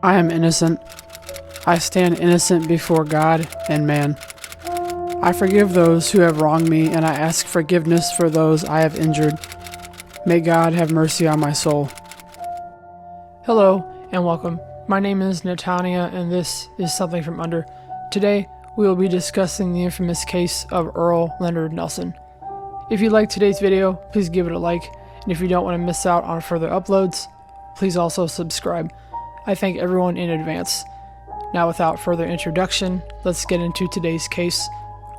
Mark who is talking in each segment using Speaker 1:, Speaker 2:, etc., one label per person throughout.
Speaker 1: I am innocent. I stand innocent before God and man. I forgive those who have wronged me, and I ask forgiveness for those I have injured. May God have mercy on my soul.
Speaker 2: Hello and welcome. My name is Netanya and this is Something from Under. Today we will be discussing the infamous case of Earle Leonard Nelson. If you like today's video, please give it a like, and if you don't want to miss out on further uploads, please also subscribe. I thank everyone in advance. Now without further introduction, let's get into today's case.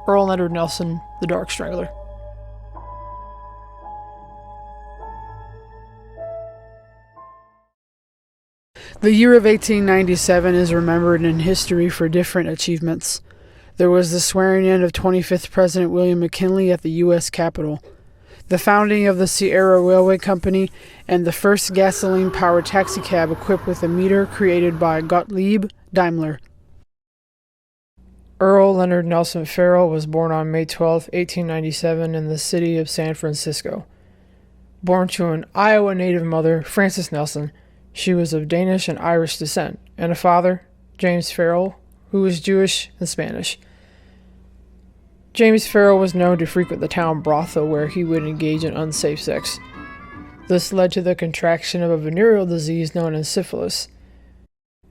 Speaker 2: Earle Leonard Nelson, the Dark Strangler.
Speaker 1: The year of 1897 is remembered in history for different achievements. There was the swearing in of 25th President William McKinley at the U.S. Capitol, the founding of the Sierra Railway Company, and the first gasoline-powered taxicab equipped with a meter created by Gottlieb Daimler.
Speaker 2: Earle Leonard Nelson Farrell was born on May 12, 1897 in the city of San Francisco. Born to an Iowa native mother, Frances Nelson, she was of Danish and Irish descent, and a father, James Farrell, who was Jewish and Spanish. James Farrell was known to frequent the town brothel where he would engage in unsafe sex. This led to the contraction of a venereal disease known as syphilis.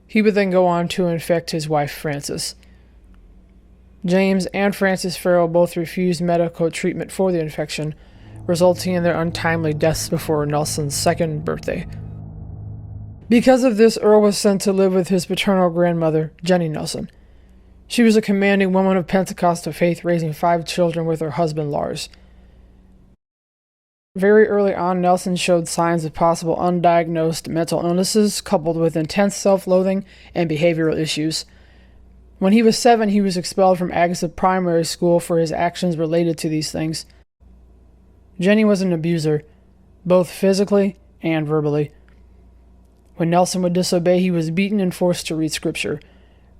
Speaker 2: He would then go on to infect his wife, Frances. James and Frances Farrell both refused medical treatment for the infection, resulting in their untimely deaths before Nelson's second birthday. Because of this, Earle was sent to live with his paternal grandmother, Jenny Nelson. She was a commanding woman of Pentecostal faith, raising 5 children with her husband, Lars. Very early on, Nelson showed signs of possible undiagnosed mental illnesses, coupled with intense self-loathing and behavioral issues. When he was 7, he was expelled from Agasa Primary School for his actions related to these things. Jenny was an abuser, both physically and verbally. When Nelson would disobey, he was beaten and forced to read scripture,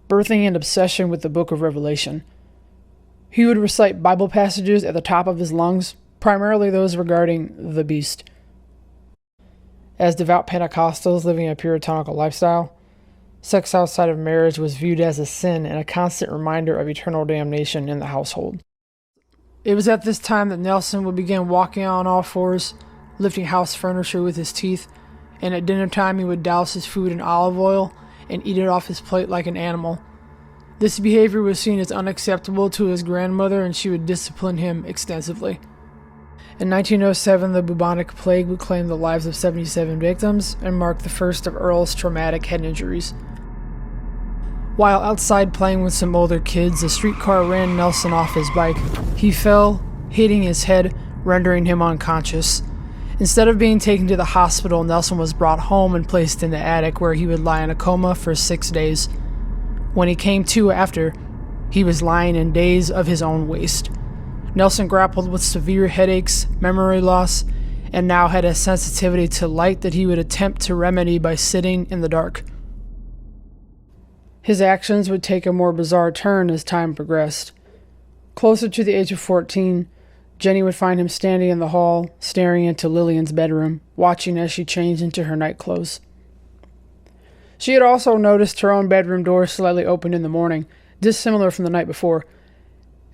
Speaker 2: birthing an obsession with the book of Revelation. He would recite Bible passages at the top of his lungs, primarily those regarding the beast. As devout Pentecostals living a puritanical lifestyle, sex outside of marriage was viewed as a sin and a constant reminder of eternal damnation in the household. It was at this time that Nelson would begin walking on all fours, lifting house furniture with his teeth, and at dinner time he would douse his food in olive oil and eat it off his plate like an animal. This behavior was seen as unacceptable to his grandmother, and she would discipline him extensively. In 1907, the bubonic plague would claim the lives of 77 victims and mark the first of Earle's traumatic head injuries. While outside playing with some older kids, a streetcar ran Nelson off his bike. He fell, hitting his head, rendering him unconscious. Instead of being taken to the hospital, Nelson was brought home and placed in the attic where he would lie in a coma for 6 days. When he came to after, he was lying in days of his own waste. Nelson grappled with severe headaches, memory loss, and now had a sensitivity to light that he would attempt to remedy by sitting in the dark. His actions would take a more bizarre turn as time progressed. Closer to the age of 14, Jenny would find him standing in the hall, staring into Lillian's bedroom, watching as she changed into her night clothes. She had also noticed her own bedroom door slightly open in the morning, dissimilar from the night before,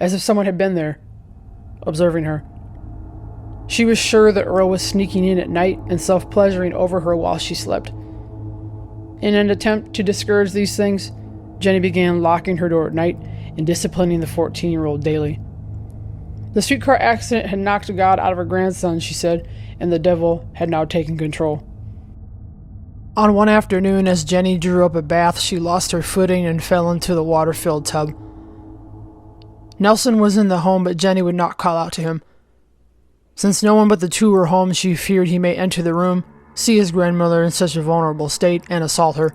Speaker 2: as if someone had been there, observing her. She was sure that Earle was sneaking in at night and self-pleasuring over her while she slept. In an attempt to discourage these things, Jenny began locking her door at night and disciplining the 14-year-old daily. The streetcar accident had knocked God out of her grandson, she said, and the devil had now taken control. On one afternoon, as Jenny drew up a bath, she lost her footing and fell into the water-filled tub. Nelson was in the home, but Jenny would not call out to him. Since no one but the two were home, she feared he may enter the room, see his grandmother in such a vulnerable state, and assault her.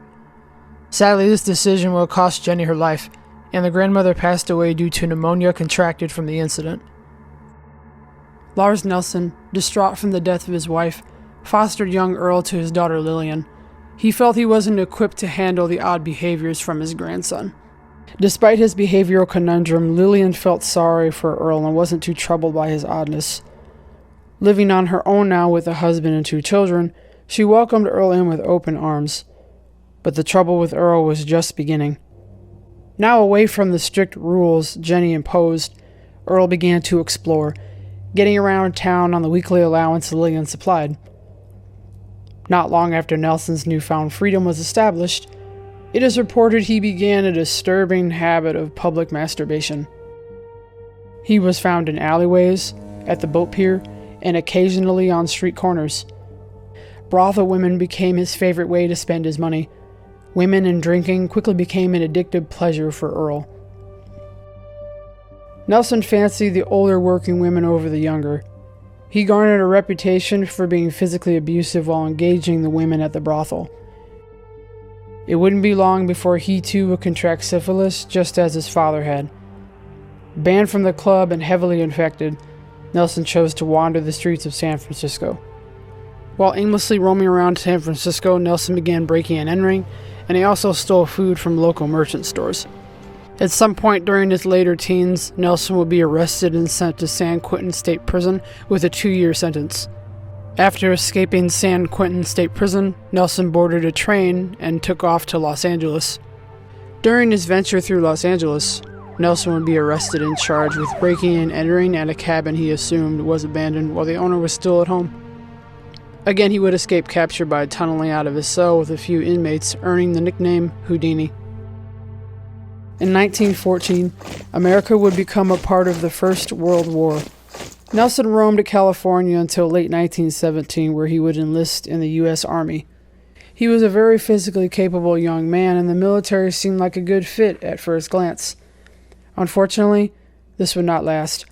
Speaker 2: Sadly, this decision will cost Jenny her life, and the grandmother passed away due to pneumonia contracted from the incident. Lars Nelson, distraught from the death of his wife, fostered young Earle to his daughter Lillian. He felt he wasn't equipped to handle the odd behaviors from his grandson. Despite his behavioral conundrum, Lillian felt sorry for Earle and wasn't too troubled by his oddness. Living on her own now with a husband and 2 children, she welcomed Earle in with open arms. But the trouble with Earle was just beginning. Now away from the strict rules Jenny imposed, Earle began to explore, getting around town on the weekly allowance Lillian supplied. Not long after Nelson's newfound freedom was established, it is reported he began a disturbing habit of public masturbation. He was found in alleyways, at the boat pier, and occasionally on street corners. Brothel women became his favorite way to spend his money. Women and drinking quickly became an addictive pleasure for Earle. Nelson fancied the older working women over the younger. He garnered a reputation for being physically abusive while engaging the women at the brothel. It wouldn't be long before he too would contract syphilis, just as his father had. Banned from the club and heavily infected, Nelson chose to wander the streets of San Francisco. While aimlessly roaming around San Francisco, Nelson began breaking and entering, and he also stole food from local merchant stores. At some point during his later teens, Nelson would be arrested and sent to San Quentin State Prison with a 2-year sentence. After escaping San Quentin State Prison, Nelson boarded a train and took off to Los Angeles. During his venture through Los Angeles, Nelson would be arrested and charged with breaking and entering at a cabin he assumed was abandoned while the owner was still at home. Again, he would escape capture by tunneling out of his cell with a few inmates, earning the nickname Houdini. In 1914, America would become a part of the First World War. Nelson roamed California until late 1917, where he would enlist in the U.S. Army. He was a very physically capable young man, and the military seemed like a good fit at first glance. Unfortunately, this would not last.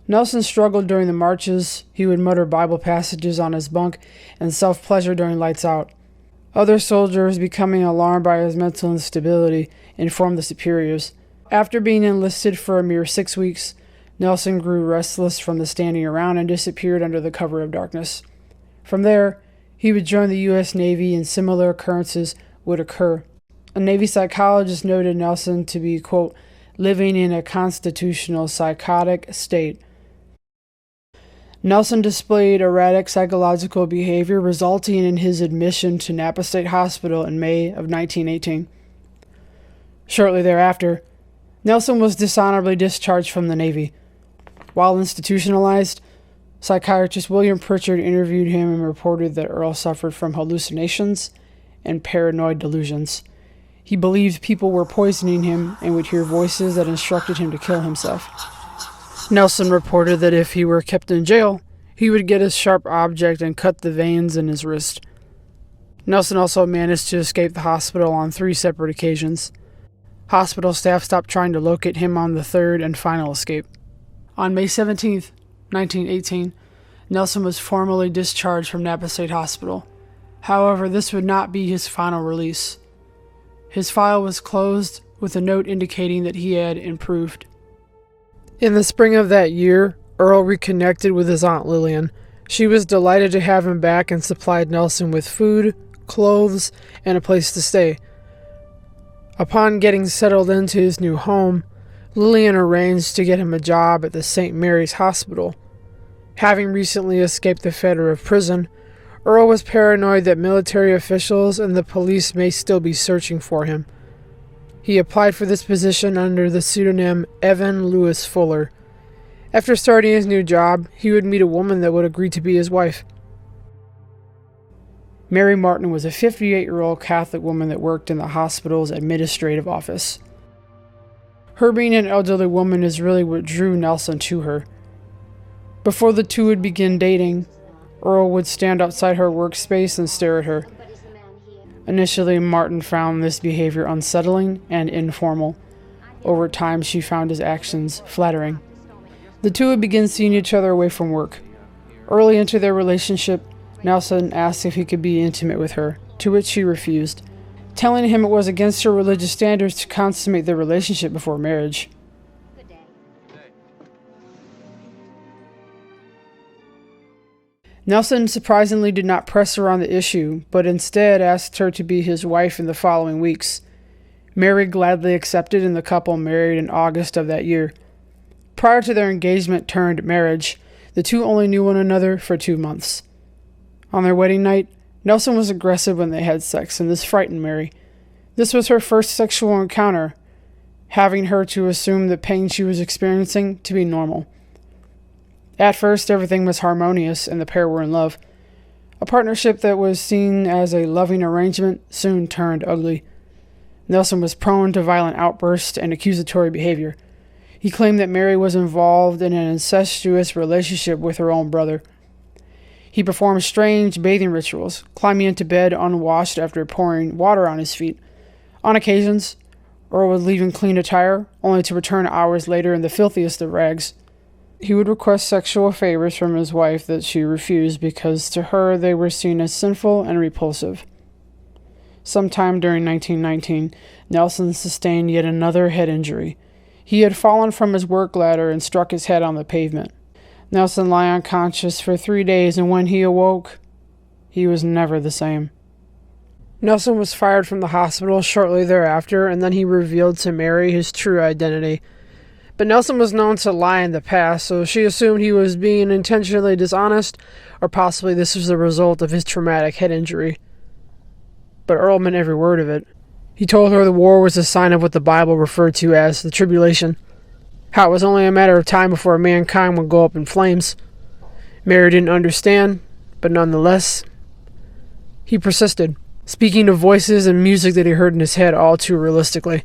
Speaker 2: Nelson struggled during the marches. He would mutter Bible passages on his bunk and self-pleasure during lights out. Other soldiers, becoming alarmed by his mental instability, informed the superiors. After being enlisted for a mere 6 weeks, Nelson grew restless from the standing around and disappeared under the cover of darkness. From there, he would join the U.S. Navy and similar occurrences would occur. A Navy psychologist noted Nelson to be, quote, living in a constitutional psychotic state. Nelson displayed erratic psychological behavior, resulting in his admission to Napa State Hospital in May of 1918. Shortly thereafter, Nelson was dishonorably discharged from the Navy. While institutionalized, psychiatrist William Pritchard interviewed him and reported that Earle suffered from hallucinations and paranoid delusions. He believed people were poisoning him and would hear voices that instructed him to kill himself. Nelson reported that if he were kept in jail, he would get a sharp object and cut the veins in his wrist. Nelson also managed to escape the hospital on 3 separate occasions. Hospital staff stopped trying to locate him on the third and final escape. On May 17, 1918, Nelson was formally discharged from Napa State Hospital. However, this would not be his final release. His file was closed with a note indicating that he had improved. In the spring of that year, Earle reconnected with his Aunt Lillian. She was delighted to have him back and supplied Nelson with food, clothes, and a place to stay. Upon getting settled into his new home, Lillian arranged to get him a job at the St. Mary's Hospital. Having recently escaped the federal prison, Earle was paranoid that military officials and the police may still be searching for him. He applied for this position under the pseudonym Evan Lewis Fuller. After starting his new job, he would meet a woman that would agree to be his wife. Mary Martin was a 58-year-old Catholic woman that worked in the hospital's administrative office. Her being an elderly woman is really what drew Nelson to her. Before the two would begin dating, Earle would stand outside her workspace and stare at her. Initially, Martin found this behavior unsettling and informal. Over time, she found his actions flattering. The two would begin seeing each other away from work. Early into their relationship, Nelson asked if he could be intimate with her, to which she refused, telling him it was against her religious standards to consummate their relationship before marriage. Nelson surprisingly did not press her on the issue, but instead asked her to be his wife in the following weeks. Mary gladly accepted, and the couple married in August of that year. Prior to their engagement turned marriage, the two only knew one another for 2 months. On their wedding night, Nelson was aggressive when they had sex, and this frightened Mary. This was her first sexual encounter, having her to assume the pain she was experiencing to be normal. At first, everything was harmonious, and the pair were in love. A partnership that was seen as a loving arrangement soon turned ugly. Nelson was prone to violent outbursts and accusatory behavior. He claimed that Mary was involved in an incestuous relationship with her own brother. He performed strange bathing rituals, climbing into bed unwashed after pouring water on his feet. On occasions, Earle would leave in clean attire, only to return hours later in the filthiest of rags. He would request sexual favors from his wife that she refused because to her they were seen as sinful and repulsive. Sometime during 1919, Nelson sustained yet another head injury. He had fallen from his work ladder and struck his head on the pavement. Nelson lay unconscious for 3 days, and when he awoke, he was never the same. Nelson was fired from the hospital shortly thereafter, and then he revealed to Mary his true identity. But Nelson was known to lie in the past, so she assumed he was being intentionally dishonest, or possibly this was the result of his traumatic head injury. But Earle meant every word of it. He told her the war was a sign of what the Bible referred to as the tribulation, how it was only a matter of time before mankind would go up in flames. Mary didn't understand, but nonetheless, he persisted, speaking of voices and music that he heard in his head all too realistically.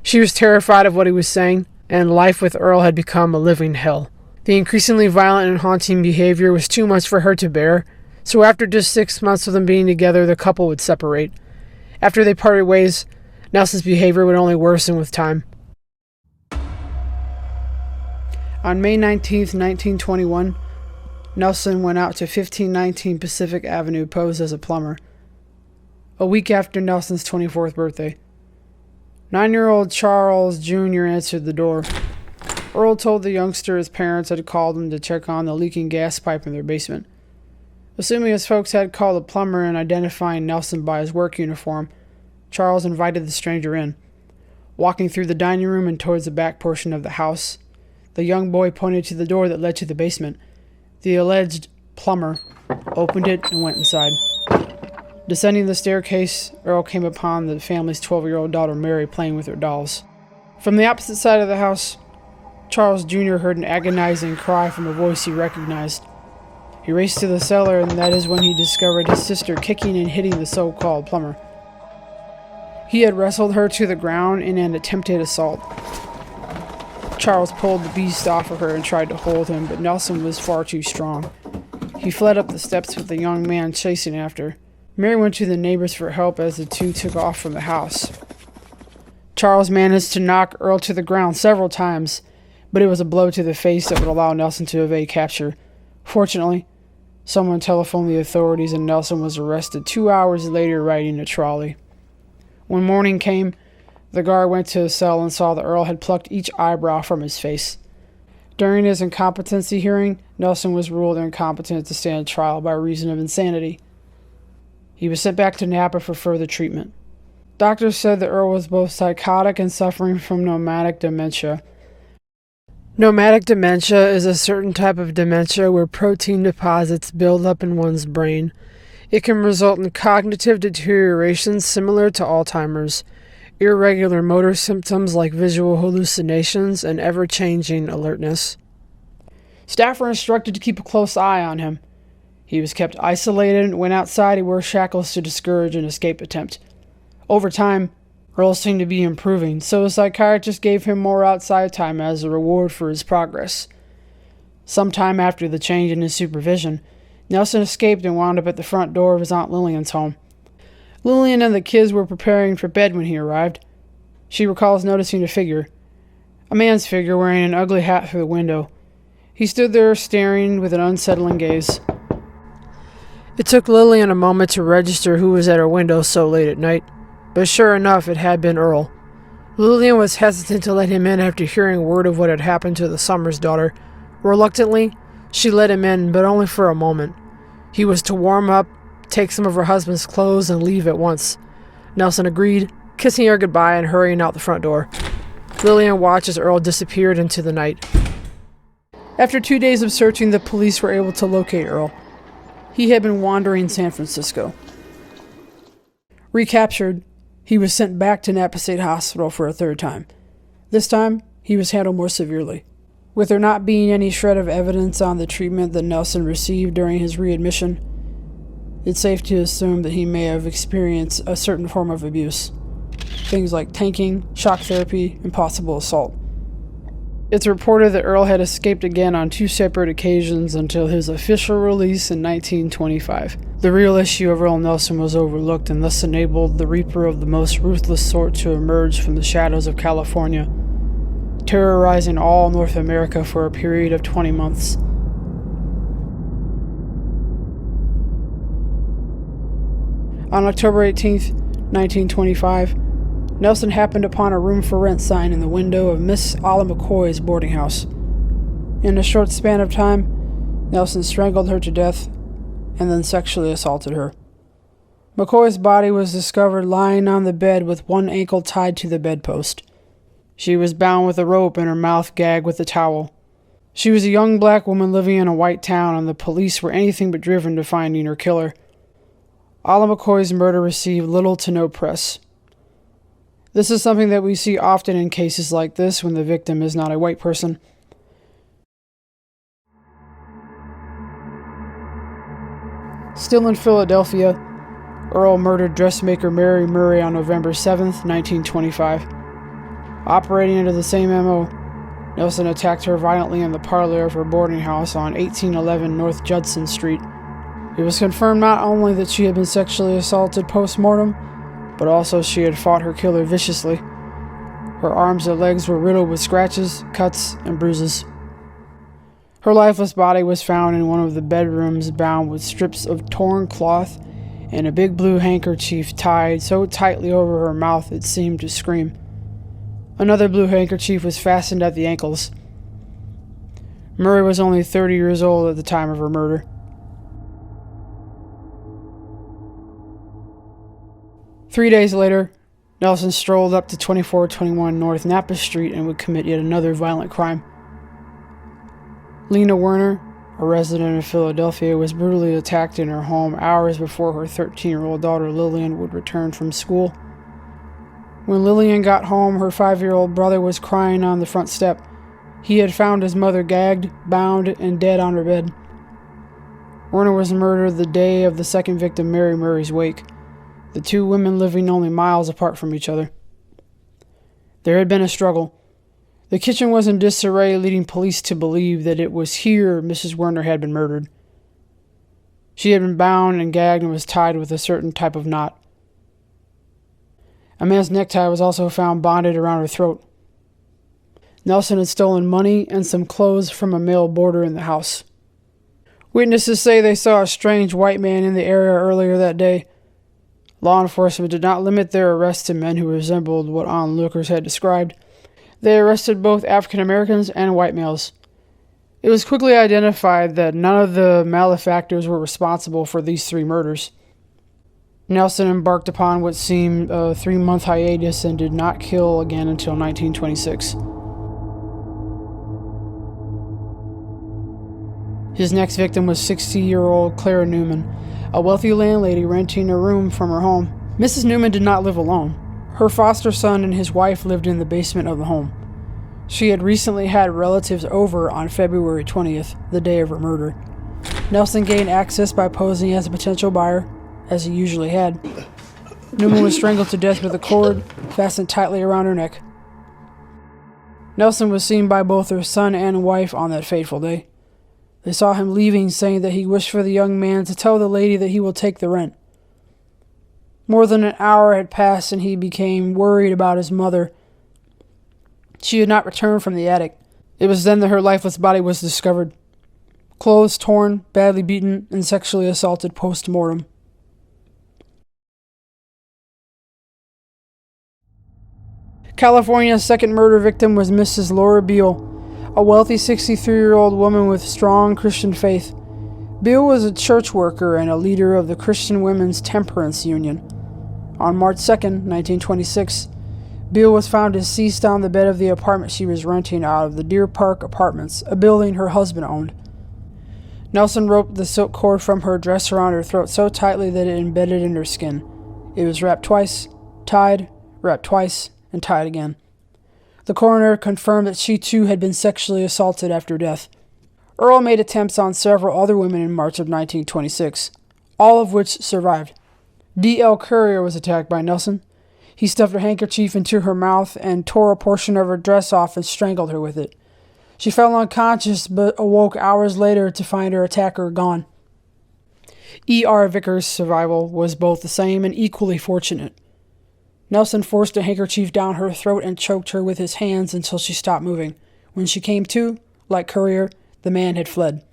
Speaker 2: She was terrified of what he was saying, and life with Earle had become a living hell. The increasingly violent and haunting behavior was too much for her to bear, so after just 6 months of them being together, the couple would separate. After they parted ways, Nelson's behavior would only worsen with time. On May 19, 1921, Nelson went out to 1519 Pacific Avenue, posed as a plumber. A week after Nelson's 24th birthday, 9-year-old Charles Jr. answered the door. Earle told the youngster his parents had called him to check on the leaking gas pipe in their basement. Assuming his folks had called a plumber and identifying Nelson by his work uniform, Charles invited the stranger in. Walking through the dining room and towards the back portion of the house, the young boy pointed to the door that led to the basement. The alleged plumber opened it and went inside. Descending the staircase, Earle came upon the family's 12-year-old daughter Mary playing with her dolls. From the opposite side of the house, Charles Jr. heard an agonizing cry from a voice he recognized. He raced to the cellar, and that is when he discovered his sister kicking and hitting the so-called plumber. He had wrestled her to the ground in an attempted assault. Charles pulled the beast off of her and tried to hold him, but Nelson was far too strong. He fled up the steps with the young man chasing after. Mary went to the neighbors for help as the two took off from the house. Charles managed to knock Earle to the ground several times, but it was a blow to the face that would allow Nelson to evade capture. Fortunately, someone telephoned the authorities and Nelson was arrested 2 hours later riding a trolley. When morning came, the guard went to his cell and saw that Earle had plucked each eyebrow from his face. During his incompetency hearing, Nelson was ruled incompetent to stand trial by reason of insanity. He was sent back to Napa for further treatment. Doctors said that Earle was both psychotic and suffering from nomadic dementia. Nomadic dementia is a certain type of dementia where protein deposits build up in one's brain. It can result in cognitive deterioration similar to Alzheimer's, irregular motor symptoms like visual hallucinations, and ever-changing alertness. Staff were instructed to keep a close eye on him. He was kept isolated, and when outside he wore shackles to discourage an escape attempt. Over time, Earle seemed to be improving, so a psychiatrist gave him more outside time as a reward for his progress. Sometime after the change in his supervision, Nelson escaped and wound up at the front door of his Aunt Lillian's home. Lillian and the kids were preparing for bed when he arrived. She recalls noticing a figure, a man's figure wearing an ugly hat through the window. He stood there staring with an unsettling gaze. It took Lillian a moment to register who was at her window so late at night, but sure enough, it had been Earle. Lillian was hesitant to let him in after hearing word of what had happened to the Summers daughter. Reluctantly, she let him in, but only for a moment. He was to warm up, take some of her husband's clothes, and leave at once. Nelson agreed, kissing her goodbye and hurrying out the front door. Lillian watched as Earle disappeared into the night. After 2 days of searching, the police were able to locate Earle.
Speaker 1: he had been wandering San Francisco. Recaptured, he was sent back to Napa State Hospital for a third time. This time, he was handled more severely. With there not being any shred of evidence on the treatment that Nelson received during his readmission, it's safe to assume that he may have experienced a certain form of abuse. Things like tanking, shock therapy, and possible assault. It's reported that Earle had escaped again on 2 separate occasions until his official release in 1925. The real issue of Earle Nelson was overlooked and thus enabled the reaper of the most ruthless sort to emerge from the shadows of California, terrorizing all North America for a period of 20 months. On October 18th, 1925, Nelson happened upon a room for rent sign in the window of Miss Olive McCoy's boarding house. In a short span of time, Nelson strangled her to death and then sexually assaulted her. McCoy's body was discovered lying on the bed with one ankle tied to the bedpost. She was bound with a rope and her mouth gagged with a towel. She was a young black woman living in a white town, and the police were anything but driven to finding her killer. Olive McCoy's murder received little to no press. This is something that we see often in cases like this when the victim is not a white person. Still in Philadelphia, Earle murdered dressmaker Mary Murray on November 7, 1925. Operating under the same MO, Nelson attacked her violently in the parlor of her boarding house on 1811 North Judson Street. It was confirmed not only that she had been sexually assaulted post-mortem, but also she had fought her killer viciously. Her arms and legs were riddled with scratches, cuts, and bruises. Her lifeless body was found in one of the bedrooms, bound with strips of torn cloth and a big blue handkerchief tied so tightly over her mouth it seemed to scream. Another blue handkerchief was fastened at the ankles. Murray was only 30 years old at the time of her murder. 3 days later, Nelson strolled up to 2421 North Napa Street and would commit yet another violent crime. Lena Werner, a resident of Philadelphia, was brutally attacked in her home hours before her 13-year-old daughter Lillian would return from school. When Lillian got home, her 5-year-old brother was crying on the front step. He had found his mother gagged, bound, and dead on her bed. Werner was murdered the day of the second victim Mary Murray's wake, the 2 women living only miles apart from each other. There had been a struggle. The kitchen was in disarray, leading police to believe that it was here Mrs. Werner had been murdered. She had been bound and gagged and was tied with a certain type of knot. A man's necktie was also found bonded around her throat. Nelson had stolen money and some clothes from a male boarder in the house. Witnesses say they saw a strange white man in the area earlier that day. Law enforcement did not limit their arrests to men who resembled what onlookers had described. They arrested both African Americans and white males. It was quickly identified that none of the malefactors were responsible for these 3 murders. Nelson embarked upon what seemed a 3-month hiatus and did not kill again until 1926. His next victim was 60-year-old Clara Newman, a wealthy landlady renting a room from her home. Mrs. Newman did not live alone. Her foster son and his wife lived in the basement of the home. She had recently had relatives over on February 20th, the day of her murder. Nelson gained access by posing as a potential buyer, as he usually had. Newman was strangled to death with a cord fastened tightly around her neck. Nelson was seen by both her son and wife on that fateful day. They saw him leaving, saying that he wished for the young man to tell the lady that he will take the rent. More than an hour had passed and he became worried about his mother. She had not returned from the attic. It was then that her lifeless body was discovered. Clothes torn, badly beaten, and sexually assaulted post-mortem. California's second murder victim was Mrs. Laura Beale, a wealthy 63-year-old woman with strong Christian faith. Beale was a church worker and a leader of the Christian Women's Temperance Union. On March 2, 1926, Beale was found deceased on the bed of the apartment she was renting out of the Deer Park Apartments, a building her husband owned.
Speaker 2: Nelson roped the silk cord from her dress around her throat so tightly that it embedded in her skin. It was wrapped twice, tied, wrapped twice, and tied again. The coroner confirmed that she too had been sexually assaulted after death. Earle made attempts on several other women in March of 1926, all of which survived. D.L. Currier was attacked by Nelson. He stuffed a handkerchief into her mouth and tore a portion of her dress off and strangled her with it. She fell unconscious but awoke hours later to find her attacker gone. E.R. Vickers' survival was both the same and equally fortunate. Nelson forced a handkerchief down her throat and choked her with his hands until she stopped moving. When she came to, like Currier, the man had fled.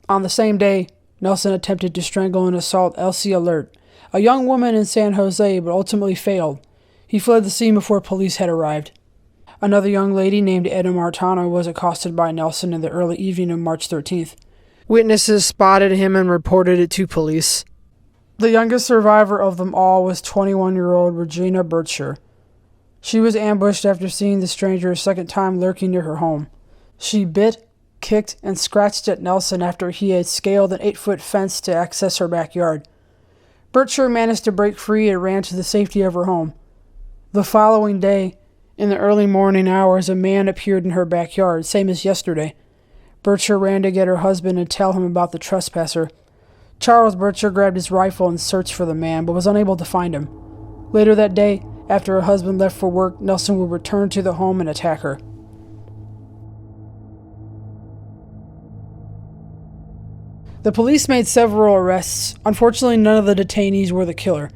Speaker 2: On the same day, Nelson attempted to strangle and assault Elsie Alert, a young woman in San Jose, but ultimately failed. He fled the scene before police had arrived. Another young lady named Edna Martano was accosted by Nelson in the early evening of March 13th.
Speaker 1: Witnesses spotted him and reported it to police.
Speaker 2: The youngest survivor of them all was 21-year-old Regina Berkshire. She was ambushed after seeing the stranger a second time lurking near her home. She bit, kicked, and scratched at Nelson after he had scaled an 8-foot fence to access her backyard. Berkshire managed to break free and ran to the safety of her home. The following day, in the early morning hours, a man appeared in her backyard, same as yesterday. Berkshire ran to get her husband and tell him about the trespasser. Charles Berkshire grabbed his rifle and searched for the man, but was unable to find him. Later that day, after her husband left for work, Nelson would return to the home and attack her. The police made several arrests. Unfortunately, none of the detainees were the killer.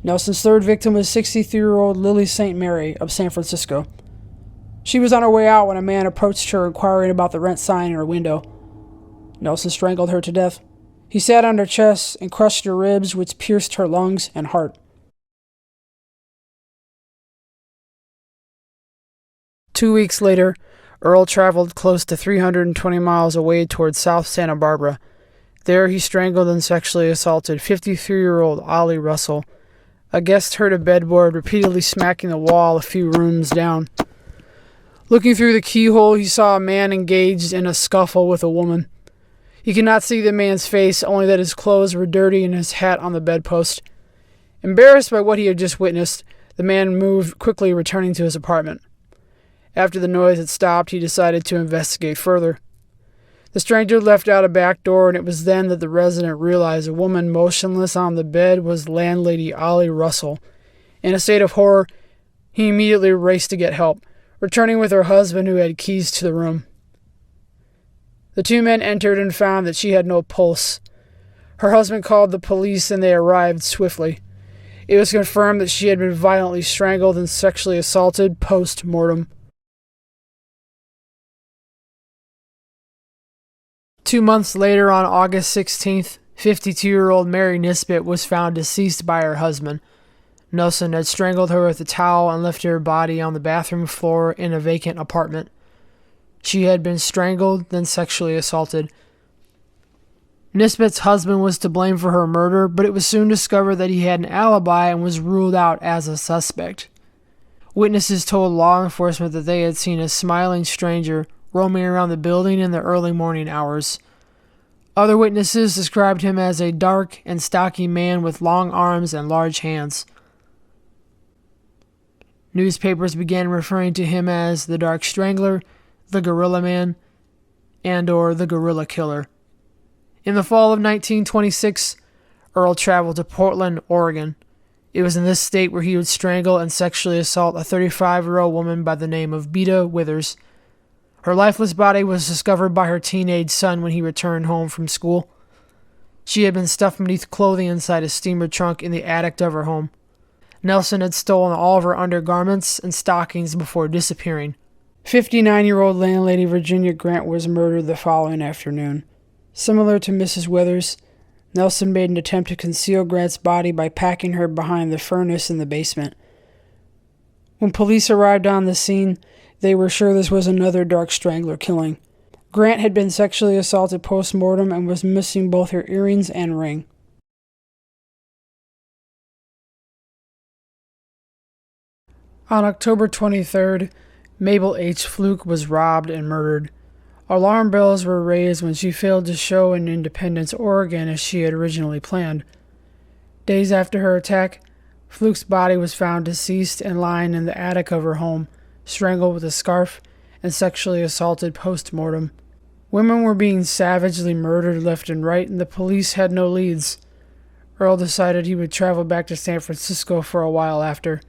Speaker 2: Nelson's third victim was 63-year-old Lily St. Mary of San Francisco. She was on her way out when a man approached her inquiring about the rent sign in her window. Nelson strangled her to death. He sat on her chest and crushed her ribs, which pierced her lungs and heart.
Speaker 1: 2 weeks later, Earle traveled close to 320 miles away towards South Santa Barbara. There he strangled and sexually assaulted 53-year-old Ollie Russell. A guest heard a bedboard repeatedly smacking the wall a few rooms down. Looking through the keyhole, he saw a man engaged in a scuffle with a woman. He could not see the man's face, only that his clothes were dirty and his hat on the bedpost. Embarrassed by what he had just witnessed, the man moved quickly, returning to his apartment. After the noise had stopped, he decided to investigate further. The stranger left out a back door, and it was then that the resident realized a woman motionless on the bed was landlady Ollie Russell. In a state of horror, he immediately raced to get help, returning with her husband who had keys to the room. The two men entered and found that she had no pulse. Her husband called the police and they arrived swiftly. It was confirmed that she had been violently strangled and sexually assaulted post-mortem. 2 months later, on August 16th, 52-year-old Mary Nisbet was found deceased by her husband. Nelson had strangled her with a towel and left her body on the bathroom floor in a vacant apartment. She had been strangled, then sexually assaulted. Nisbet's husband was to blame for her murder, but it was soon discovered that he had an alibi and was ruled out as a suspect. Witnesses told law enforcement that they had seen a smiling stranger roaming around the building in the early morning hours. Other witnesses described him as a dark and stocky man with long arms and large hands. Newspapers began referring to him as the Dark Strangler, the Gorilla Man, and/or the Gorilla Killer. In the fall of 1926, Earle traveled to Portland, Oregon. It was in this state where he would strangle and sexually assault a 35-year-old woman by the name of Beta Withers. Her lifeless body was discovered by her teenage son when he returned home from school. She had been stuffed beneath clothing inside a steamer trunk in the attic of her home. Nelson had stolen all of her undergarments and stockings before disappearing. 59-year-old landlady Virginia Grant was murdered the following afternoon. Similar to Mrs. Withers, Nelson made an attempt to conceal Grant's body by packing her behind the furnace in the basement. When police arrived on the scene, they were sure this was another Dark Strangler killing. Grant had been sexually assaulted post-mortem and was missing both her earrings and ring. On October 23rd, Mabel H. Fluke was robbed and murdered. Alarm bells were raised when she failed to show in Independence, Oregon as she had originally planned. Days after her attack, Fluke's body was found deceased and lying in the attic of her home, strangled with a scarf and sexually assaulted post-mortem. Women were being savagely murdered left and right, and the police had no leads. Earle decided he would travel back to San Francisco for a while after.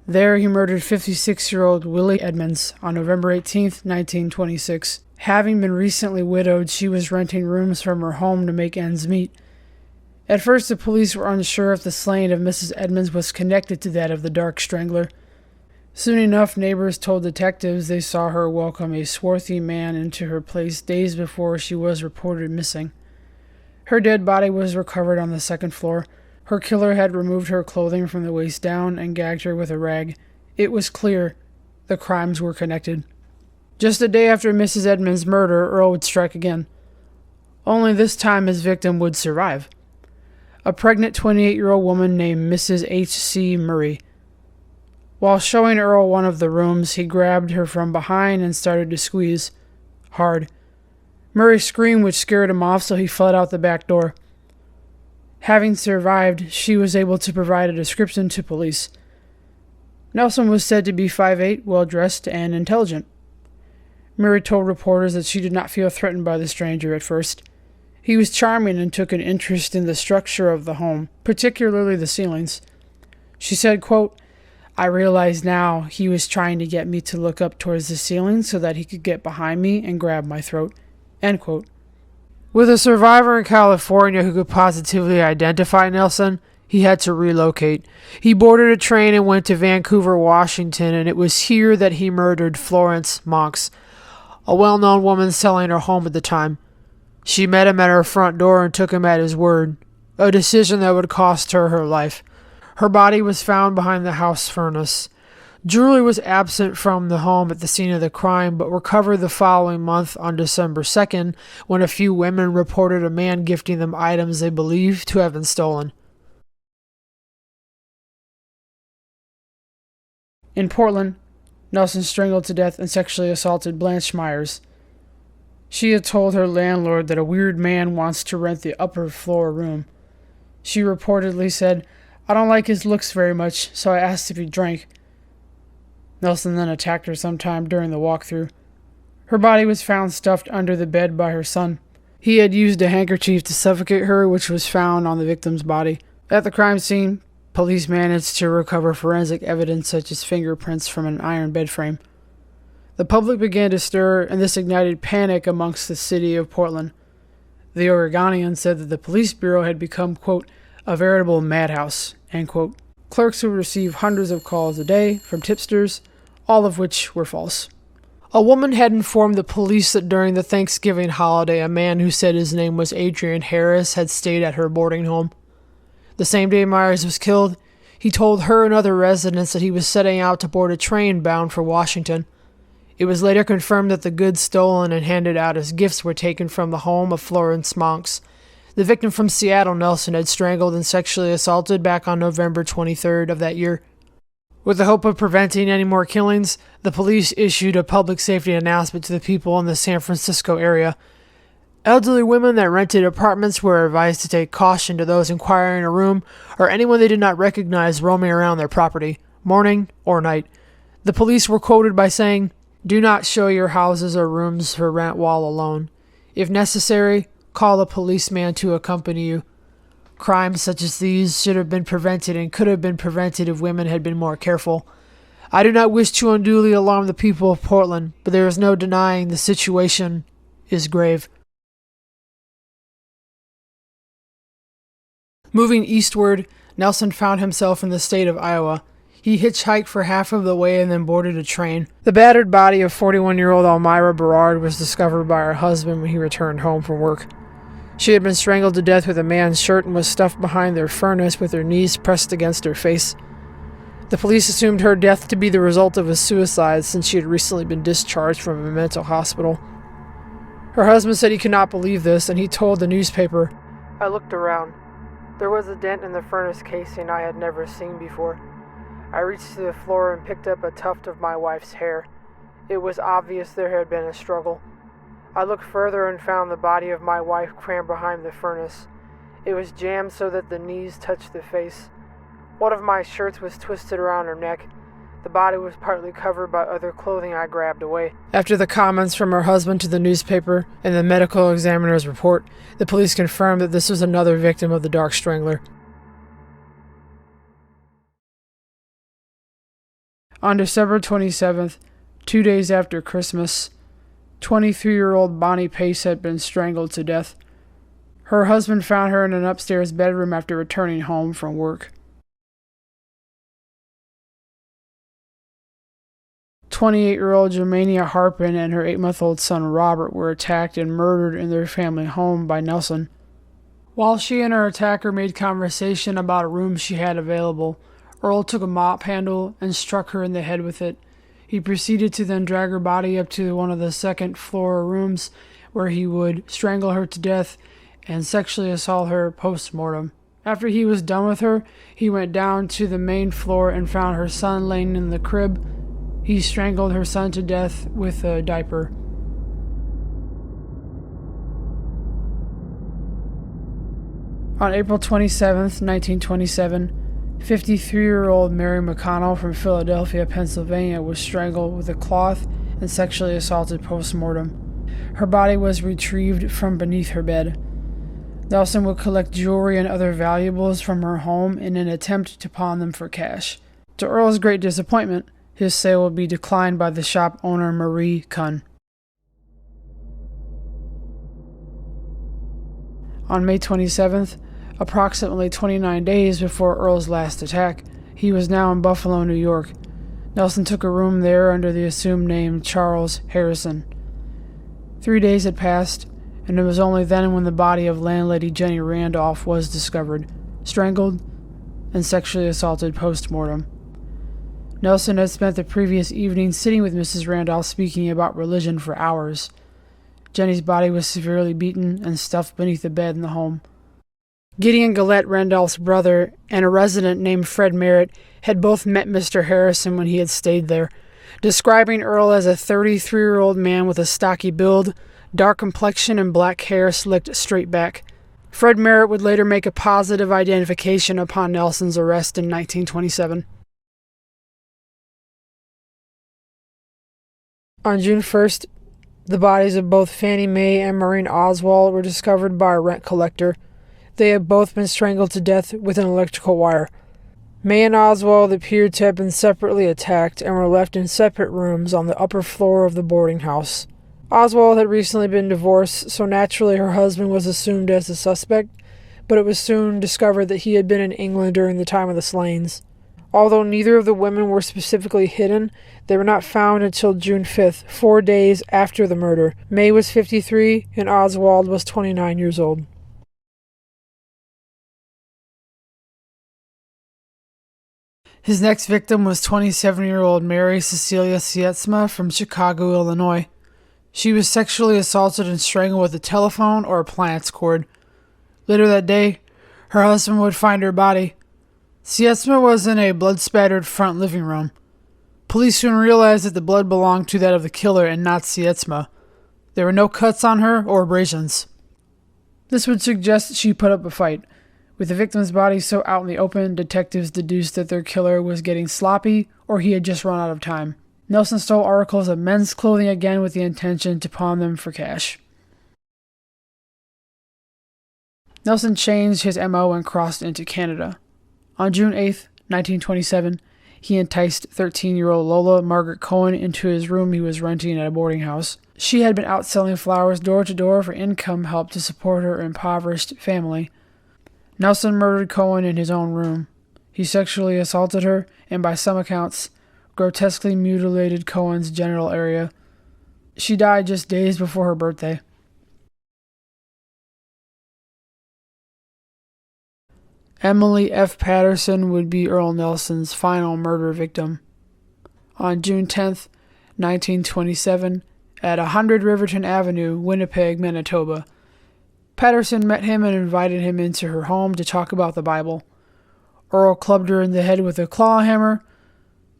Speaker 1: There, he murdered 56-year-old Willie Edmonds on November 18, 1926. Having been recently widowed, she was renting rooms from her home to make ends meet. At first, the police were unsure if the slaying of Mrs. Edmonds was connected to that of the Dark Strangler. Soon enough, neighbors told detectives they saw her welcome a swarthy man into her place days before she was reported missing. Her dead body was recovered on the second floor. Her killer had removed her clothing from the waist down and gagged her with a rag. It was clear the crimes were connected. Just a day after Mrs. Edmonds' murder, Earle would strike again. Only this time his victim would survive. A pregnant 28-year-old woman named Mrs. H.C. Murray. While showing Earle one of the rooms, he grabbed her from behind and started to squeeze. Hard. Murray screamed, which scared him off, so he fled out the back door. Having survived, she was able to provide a description to police. Nelson was said to be 5'8", well-dressed, and intelligent. Murray told reporters that she did not feel threatened by the stranger at first. He was charming and took an interest in the structure of the home, particularly the ceilings. She said, quote, "I realize now he was trying to get me to look up towards the ceiling so that he could get behind me and grab my throat." End quote. With a survivor in California who could positively identify Nelson, he had to relocate. He boarded a train and went to Vancouver, Washington, and it was here that he murdered Florence Monks, a well-known woman selling her home at the time. She met him at her front door and took him at his word, a decision that would cost her her life. Her body was found behind the house furnace. Jewelry was absent from the home at the scene of the crime, but recovered the following month on December 2nd, when a few women reported a man gifting them items they believed to have been stolen. In Portland, Nelson strangled to death and sexually assaulted Blanche Myers. She had told her landlord that a weird man wants to rent the upper floor room. She reportedly said, "I don't like his looks very much, so I asked if he drank." Nelson then attacked her sometime during the walkthrough. Her body was found stuffed under the bed by her son. He had used a handkerchief to suffocate her, which was found on the victim's body. At the crime scene, police managed to recover forensic evidence such as fingerprints from an iron bed frame. The public began to stir, and this ignited panic amongst the city of Portland. The Oregonian said that the police bureau had become, quote, "a veritable madhouse," end quote. Clerks would receive hundreds of calls a day from tipsters, all of which were false. A woman had informed the police that during the Thanksgiving holiday, a man who said his name was Adrian Harris had stayed at her boarding home. The same day Myers was killed, he told her and other residents that he was setting out to board a train bound for Washington. It was later confirmed that the goods stolen and handed out as gifts were taken from the home of Florence Monks. The victim from Seattle, Nelson, had strangled and sexually assaulted back on November 23rd of that year. With the hope of preventing any more killings, the police issued a public safety announcement to the people in the San Francisco area. Elderly women that rented apartments were advised to take caution to those inquiring a room or anyone they did not recognize roaming around their property, morning or night. The police were quoted by saying, "Do not show your houses or rooms for rent while alone. If necessary, call a policeman to accompany you." Crimes such as these should have been prevented and could have been prevented if women had been more careful. I do not wish to unduly alarm the people of Portland, but there is no denying the situation is grave. Moving eastward, Nelson found himself in the state of Iowa. He hitchhiked for half of the way and then boarded a train. The battered body of 41-year-old Elmira Berard was discovered by her husband when he returned home from work. She had been strangled to death with a man's shirt and was stuffed behind their furnace with her knees pressed against her face. The police assumed her death to be the result of a suicide since she had recently been discharged from a mental hospital. Her husband said he could not believe this, and he told the newspaper, "I looked around. There was a dent in the furnace casing I had never seen before. I reached to the floor and picked up a tuft of my wife's hair. It was obvious there had been a struggle. I looked further and found the body of my wife crammed behind the furnace. It was jammed so that the knees touched the face. One of my shirts was twisted around her neck. The body was partly covered by other clothing I grabbed away. After the comments from her husband to the newspaper and the medical examiner's report, the police confirmed that this was another victim of the Dark Strangler. On December 27th, 2 days after Christmas, 23-year-old Bonnie Pace had been strangled to death. Her husband found her in an upstairs bedroom after returning home from work. 28-year-old Germania Harpin and her 8-month-old son Robert were attacked and murdered in their family home by Nelson. While she and her attacker made conversation about a room she had available, Earle took a mop handle and struck her in the head with it. He proceeded to then drag her body up to one of the second-floor rooms where he would strangle her to death and sexually assault her post-mortem. After he was done with her, he went down to the main floor and found her son laying in the crib. He strangled her son to death with a diaper. On April 27, 1927, 53-year-old Mary McConnell from Philadelphia, Pennsylvania was strangled with a cloth and sexually assaulted post-mortem. Her body was retrieved from beneath her bed. Nelson would collect jewelry and other valuables from her home in an attempt to pawn them for cash. To Earle's great disappointment, his sale would be declined by the shop owner Marie Kuhn. On May 27th, approximately 29 days before Earle's last attack, he was now in Buffalo, New York. Nelson took a room there under the assumed name Charles Harrison. 3 days had passed, and it was only then when the body of landlady Jenny Randolph was discovered, strangled and sexually assaulted post-mortem. Nelson had spent the previous evening sitting with Mrs. Randolph speaking about religion for hours. Jenny's body was severely beaten and stuffed beneath the bed in the home. Gideon Gillette, Randolph's brother, and a resident named Fred Merritt had both met Mr. Harrison when he had stayed there, describing Earle as a 33-year-old man with a stocky build, dark complexion, and black hair slicked straight back. Fred Merritt would later make a positive identification upon Nelson's arrest in 1927. On June 1st, the bodies of both Fannie Mae and Maureen Oswald were discovered by a rent collector. They had both been strangled to death with an electrical wire. May and Oswald appeared to have been separately attacked and were left in separate rooms on the upper floor of the boarding house. Oswald had recently been divorced, so naturally her husband was assumed as the suspect, but it was soon discovered that he had been in England during the time of the slayings. Although neither of the women were specifically hidden, they were not found until June 5th, 4 days after the murder. May was 53 and Oswald was 29 years old. His next victim was 27-year-old Mary Cecilia Sietsma from Chicago, Illinois. She was sexually assaulted and strangled with a telephone or appliance cord. Later that day, her husband would find her body. Sietsma was in a blood-spattered front living room. Police soon realized that the blood belonged to that of the killer and not Sietsma. There were no cuts on her or abrasions. This would suggest she put up a fight. With the victim's body so out in the open, detectives deduced that their killer was getting sloppy or he had just run out of time. Nelson stole articles of men's clothing again with the intention to pawn them for cash. Nelson changed his MO and crossed into Canada. On June 8, 1927, he enticed 13-year-old Lola Margaret Cohen into his room he was renting at a boarding house. She had been out selling flowers door to door for income help to support her impoverished family. Nelson murdered Cohen in his own room. He sexually assaulted her and, by some accounts, grotesquely mutilated Cohen's genital area. She died just days before her birthday. Emily F. Patterson would be Earle Nelson's final murder victim. On June 10, 1927, at 100 Riverton Avenue, Winnipeg, Manitoba, Patterson met him and invited him into her home to talk about the Bible. Earle clubbed her in the head with a claw hammer,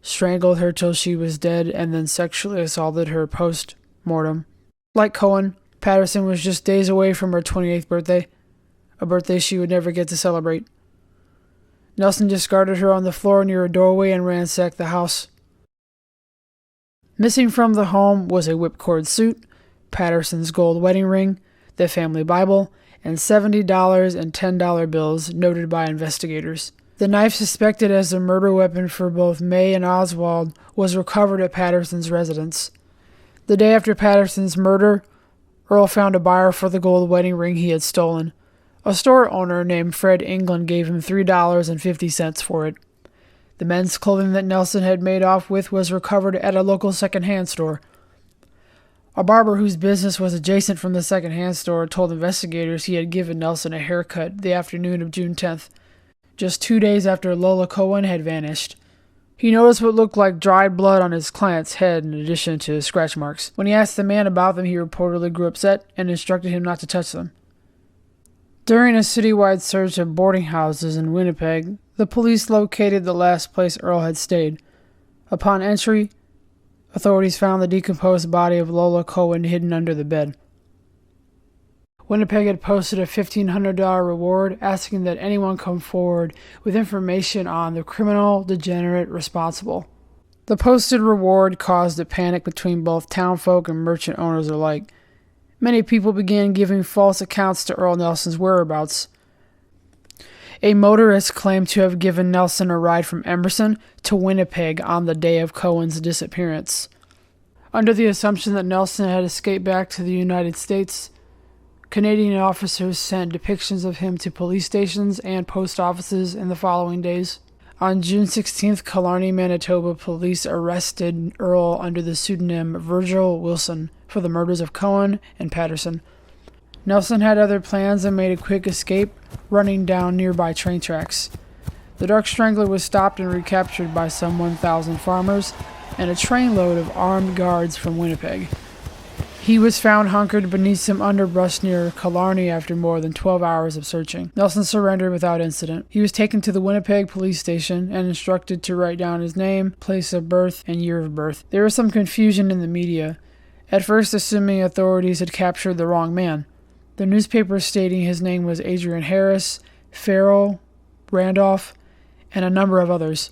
Speaker 1: strangled her till she was dead, and then sexually assaulted her post-mortem. Like Cohen, Patterson was just days away from her 28th birthday, a birthday she would never get to celebrate. Nelson discarded her on the floor near a doorway and ransacked the house. Missing from the home was a whipcord suit, Patterson's gold wedding ring, the family Bible, and $70 and $10 bills noted by investigators. The knife suspected as the murder weapon for both May and Oswald was recovered at Patterson's residence. The day after Patterson's murder, Earle found a buyer for the gold wedding ring he had stolen. A store owner named Fred England gave him $3.50 for it. The men's clothing that Nelson had made off with was recovered at a local second-hand store. A barber whose business was adjacent from the second-hand store told investigators he had given Nelson a haircut the afternoon of June 10th, just 2 days after Lola Cohen had vanished. He noticed what looked like dried blood on his client's head in addition to scratch marks. When he asked the man about them, he reportedly grew upset and instructed him not to touch them. During a citywide search of boarding houses in Winnipeg, the police located the last place Earle had stayed. Upon entry, authorities found the decomposed body of Lola Cohen hidden under the bed. Winnipeg had posted a $1,500 reward, asking that anyone come forward with information on the criminal degenerate responsible. The posted reward caused a panic between both townfolk and merchant owners alike. Many people began giving false accounts to Earle Nelson's whereabouts. A motorist claimed to have given Nelson a ride from Emerson to Winnipeg on the day of Cohen's disappearance. Under the assumption that Nelson had escaped back to the United States, Canadian officers sent depictions of him to police stations and post offices in the following days. On June 16th, Killarney, Manitoba police arrested Earle under the pseudonym Virgil Wilson for the murders of Cohen and Patterson. Nelson had other plans and made a quick escape, running down nearby train tracks. The Dark Strangler was stopped and recaptured by some 1,000 farmers and a trainload of armed guards from Winnipeg. He was found hunkered beneath some underbrush near Killarney after more than 12 hours of searching. Nelson surrendered without incident. He was taken to the Winnipeg police station and instructed to write down his name, place of birth, and year of birth. There was some confusion in the media, at first assuming authorities had captured the wrong man. The newspapers stating his name was Adrian Harris, Farrell, Randolph, and a number of others.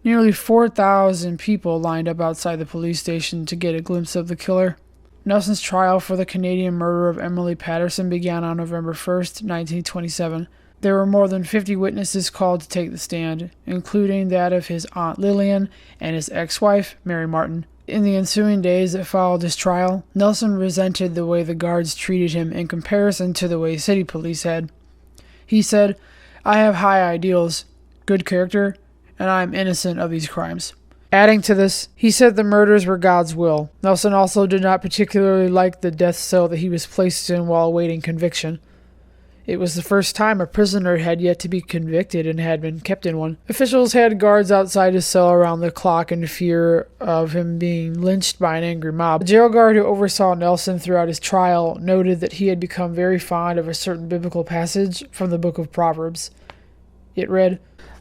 Speaker 1: Nearly 4,000 people lined up outside the police station to get a glimpse of the killer. Nelson's trial for the Canadian murder of Emily Patterson began on November 1st, 1927. There were more than 50 witnesses called to take the stand, including that of his Aunt Lillian and his ex-wife, Mary Martin. In the ensuing days that followed his trial, Nelson resented the way the guards treated him in comparison to the way city police had. He said, "I have high ideals, good character, and I am innocent of these crimes." Adding to this, he said the murders were God's will. Nelson also did not particularly like the death cell that he was placed in while awaiting conviction. It was the first time a prisoner had yet to be convicted and had been kept in one. Officials had guards outside his cell around the clock in fear of him being lynched by an angry mob. The jail guard who oversaw Nelson throughout his trial noted that he had become very fond of a certain biblical passage from the book of Proverbs. It read,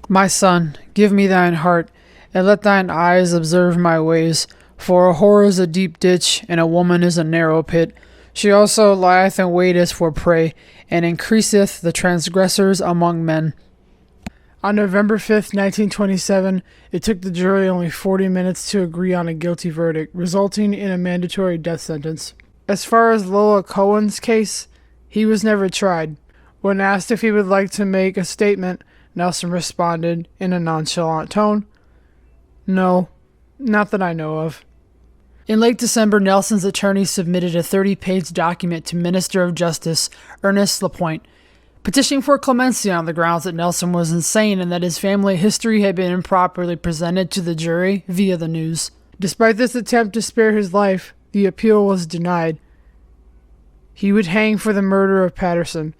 Speaker 1: "My son, give me thine heart, and let thine eyes observe my ways. For a whore is a deep ditch, and a woman is a narrow pit. She also lieth and waiteth for prey, and increaseth the transgressors among men." On November 5th, 1927, it took the jury only 40 minutes to agree on a guilty verdict, resulting in a mandatory death sentence. As far as Lola Cohen's case, he was never tried. When asked if he would like to make a statement, Nelson responded in a nonchalant tone, "No, not that I know of." In late December, Nelson's attorney submitted a 30-page document to Minister of Justice Ernest Lapointe, petitioning for clemency on the grounds that Nelson was insane and that his family history had been improperly presented to the jury via the news. Despite this attempt to spare his life, the appeal was denied. He would hang for the murder of Patterson.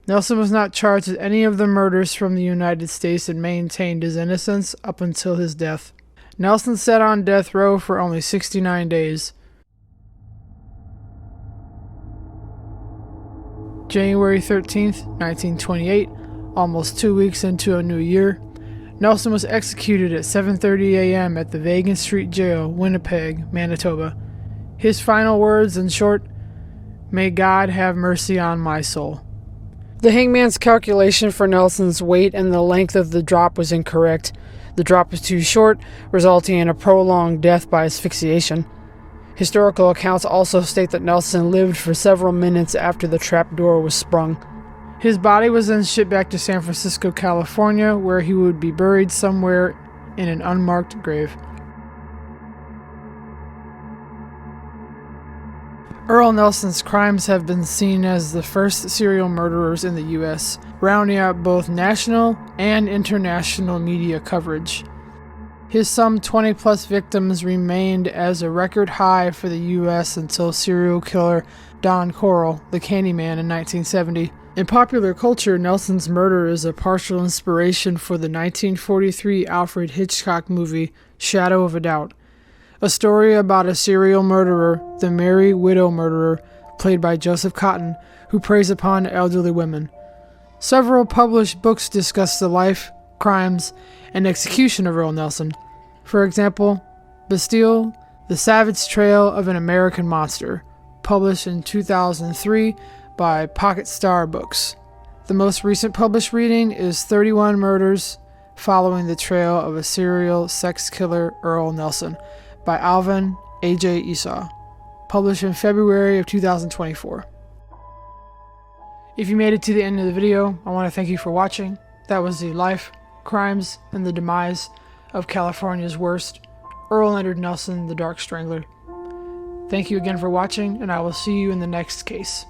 Speaker 1: Nelson was not charged with any of the murders from the United States and maintained his innocence up until his death. Nelson sat on death row for only 69 days. January 13th, 1928, almost 2 weeks into a new year, Nelson was executed at 7:30 a.m. at the Vaughan Street Jail, Winnipeg, Manitoba. His final words, in short, "May God have mercy on my soul." The hangman's calculation for Nelson's weight and the length of the drop was incorrect. The drop was too short, resulting in a prolonged death by asphyxiation. Historical accounts also state that Nelson lived for several minutes after the trapdoor was sprung. His body was then shipped back to San Francisco, California, where he would be buried somewhere in an unmarked grave. Earle Nelson's crimes have been seen as the first serial murderers in the U.S., rounding out both national and international media coverage. His some 20-plus victims remained as a record high for the U.S. until serial killer Don Corll, the Candyman, in 1970. In popular culture, Nelson's murder is a partial inspiration for the 1943 Alfred Hitchcock movie Shadow of a Doubt, a story about a serial murderer, the Merry Widow Murderer, played by Joseph Cotton, who preys upon elderly women. Several published books discuss the life, crimes, and execution of Earle Nelson. For example, Bastille, The Savage Trail of an American Monster, published in 2003 by Pocket Star Books. The most recent published reading is 31 Murders Following the Trail of a Serial Sex Killer Earle Nelson by Alvin A.J. Esau, published in February of 2024. If you made it to the end of the video, I want to thank you for watching. That was the life, crimes, and the demise of California's worst, Earle Leonard Nelson, the Dark Strangler. Thank you again for watching, and I will see you in the next case.